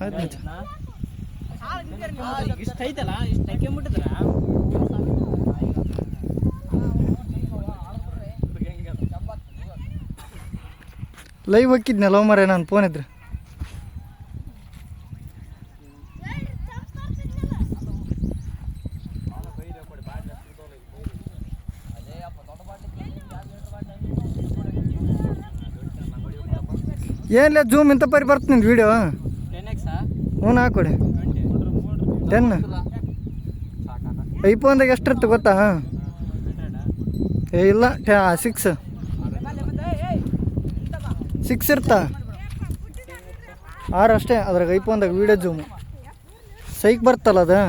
ಆಯ್ತು ಇಷ್ಟ ಐತಲ್ಲ ಇಷ್ಟ ಹಾಕ್ಕೊಂಬಿಟ್ಟಿದ್ರ ಲೈವ್ ಹಾಕಿದ್ನಲ್ಲ ಮರ ನಾನು ಫೋನ್ ಇದ್ರೆ ಏನಿಲ್ಲ ಜೂಮ್ ಇಂಥ ಪರಿ ಬರ್ತೀನಿ ವಿಡಿಯೋ 10x ಹ್ಞೂ ಹಾಕೊಡಿ 10 ಐಫೋನ್ದಾಗ ಎಷ್ಟಿರುತ್ತೆ ಗೊತ್ತಾ ಏ ಇಲ್ಲ 6 ಇರ್ತಾ 6 ಅಷ್ಟೇ ಅದ್ರಾಗ ಐಫೋನ್ದಾಗ ವಿಡಿಯೋ ಜೂಮು ಸೈಕ್ ಬರ್ತಲ್ಲ ಅದು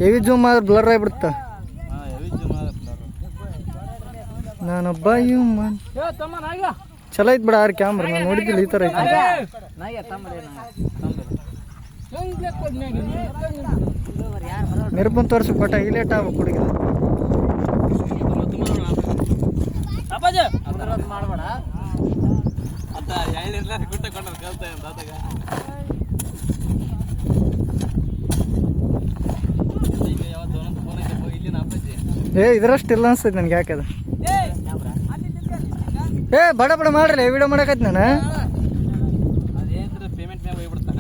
ಹೆವಿ ಜೂಮ್ ಆದ್ರೆ ಬ್ಲರ್ ಆಗಿಬಿಡುತ್ತಾ ನಾನೊಬ್ಬ ಹ್ಯೂಮನ್ ಚಲೋ ಐತೆ ಬಿಡ 6 ಕ್ಯಾಮ್ರಾ ನಾನು ನೋಡಿದ್ದಿಲ್ಲ ಈ ಥರ ಐತೆ ನಿರ್ಬಂಧ ತೋರಿಸಿ ಕೊಟ್ಟ ಇಲೇಟ್ ಆಗ್ಬೇಕು ಹುಡುಗಿ ಮಾಡಬೇಡ ಏ ಇದ್ರಷ್ಟಿಲ್ಲ ಅನ್ಸ್ತೈತೆ ನನಗೆ ಯಾಕೆ ಅದು ಏ ಬಡ ಬಡ ಮಾಡ್ರಲ್ಲ ವಿಡಿಯೋ ಮಾಡಕೈತಿ ನಾನು ಪೇಮೆಂಟ್ ಮ್ಯಾಗ ಹೋಗ್ಬಿಡ್ತಾ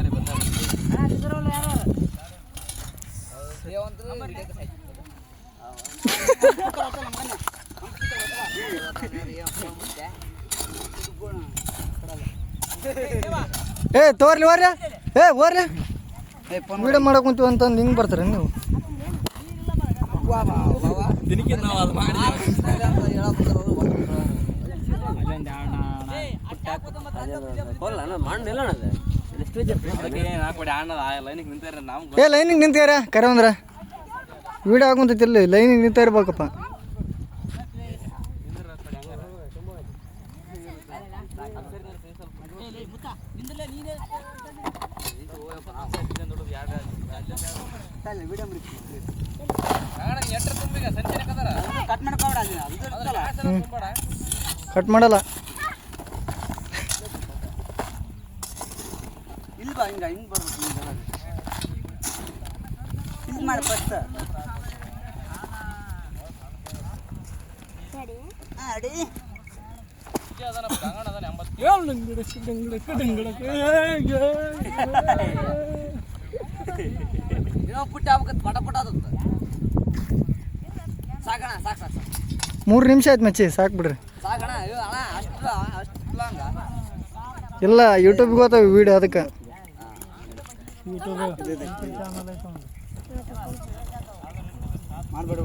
ಏ ತೋರ್ಲಿ ಓರ್ಯ ಓರ್ಲಿ ವಿಡಿಯೋ ಮಾಡಕ್ ಕುಂತೀವಿ ಅಂತಂದು ಹಿಂಗೆ ಬರ್ತಾರೆ ನೀವು ಏ ಲೈನಿಗೆ ನಿಂತಾರ ಕರೆ ಅಂದ್ರೆ ವಿಡಿಯೋ ಆಗುಂತೈತಿಲ್ಲ ಲೈನಿಗೆ ನಿಂತ ಇರ್ಬೇಕಪ್ಪ ಕಟ್ ಮಾಡಲ್ಲ ಇಲ್ವಾ ಹಿಂಗೆ ಬರ್ಬೇಕು ಹಿಂಗೆ ಮಾಡಿ ಫಸ್ಟ್ ಅಡಿ ಪುಟ್ಟ ಆಗ್ಬೇಕಂತ ಪಟ ಪಟ ಆದತ್ತ ಸಾಕಣ ಸಾಕು 3 ನಿಮಿಷ ಆಯ್ತು ಮಚ್ಚಿ ಸಾಕು ಬಿಡ್ರಿ ಸಾಕಣ ಅಣ್ಣ ಅಷ್ಟು ಲಾಂಗ ಇಲ್ಲ ಯೂಟ್ಯೂಬ್ಗೆ ಹೋಗ್ತಾವೆ ವಿಡಿಯೋ ಅದಕ್ಕೆ ಮಾಡಬೇಡ